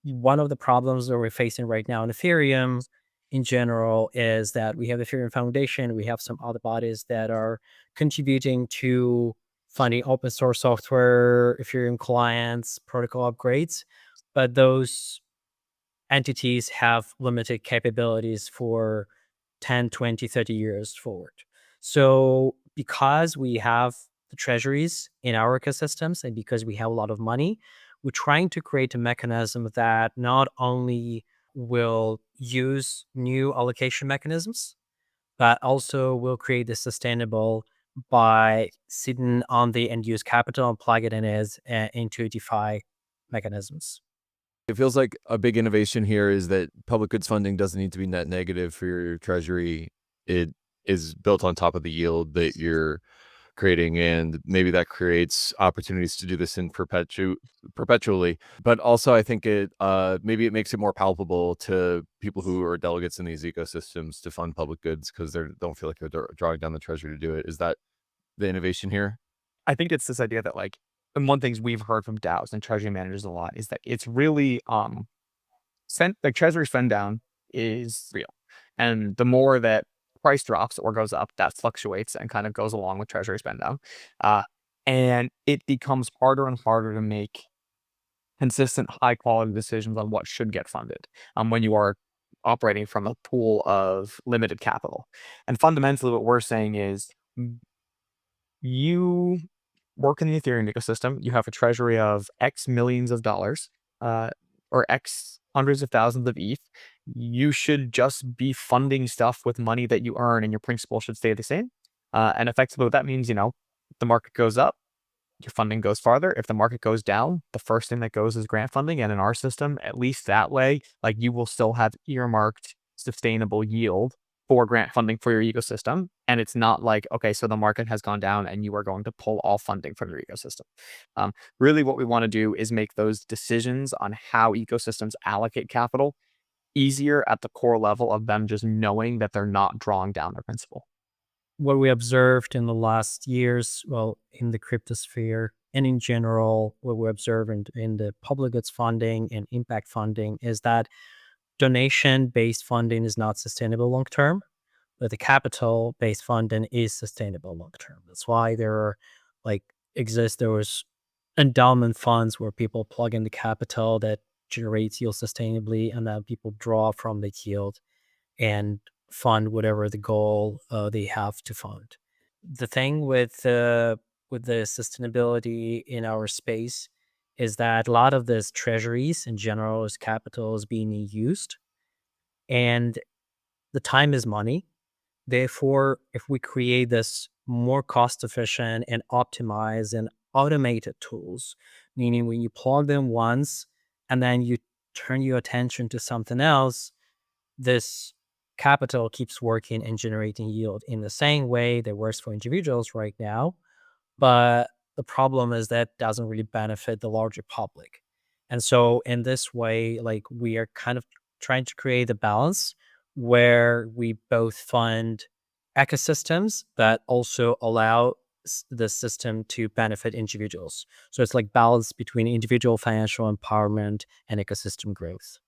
one of the problems that we're facing right now in Ethereum in general is that we have the Ethereum Foundation, we have some other bodies that are contributing to funding open source software, Ethereum clients, protocol upgrades, but those entities have limited capabilities for 10, 20, 30 years forward. So because we have the treasuries in our ecosystems and because we have a lot of money, we're trying to create a mechanism that not only will use new allocation mechanisms, but also will create this sustainable by sitting on the end use capital and plug it in as into DeFi mechanisms. It feels like a big innovation here is that public goods funding doesn't need to be net negative for your treasury. It is built on top of the yield that you're creating, and maybe that creates opportunities to do this in perpetually. But also, I think it maybe it makes it more palpable to people who are delegates in these ecosystems to fund public goods because they don't feel like they're drawing down the treasury to do it. Is that the innovation here? I think it's this idea that like, and one things we've heard from DAOs and treasury managers a lot is that it's really sent like treasury spend down is real. And the more that price drops or goes up, that fluctuates and kind of goes along with treasury spend down. Uh, and it becomes harder and harder to make consistent high quality decisions on what should get funded when you are operating from a pool of limited capital. And fundamentally what we're saying is you work in the Ethereum ecosystem, you have a treasury of X millions of dollars, or X hundreds of thousands of ETH. You should just be funding stuff with money that you earn, and your principal should stay the same. And effectively, what that means, if the market goes up, your funding goes farther. If the market goes down, the first thing that goes is grant funding. And in our system, at least that way, like you will still have earmarked sustainable yield for grant funding for your ecosystem. And it's not like, okay, so the market has gone down and you are going to pull all funding from your ecosystem. Really what we want to do is make those decisions on how ecosystems allocate capital easier at the core level of them just knowing that they're not drawing down their principal. What we observed in the last years, well, in the cryptosphere and in general, what we observe in the public goods funding and impact funding is that donation-based funding is not sustainable long term, but the capital-based funding is sustainable long term. That's why there are like those endowment funds where people plug in the capital that generates yield sustainably, and then people draw from the yield and fund whatever the goal they have to fund. The thing with the sustainability in our space is that a lot of this treasuries in general is capital is being used, and the time is money. Therefore, if we create this more cost efficient and optimize and automated tools, meaning when you plug them once and then you turn your attention to something else, this capital keeps working and generating yield in the same way that works for individuals right now. But the problem is that doesn't really benefit the larger public. And so in this way, like we are kind of trying to create a balance where we both fund ecosystems that also allow the system to benefit individuals. So it's like balance between individual financial empowerment and ecosystem growth.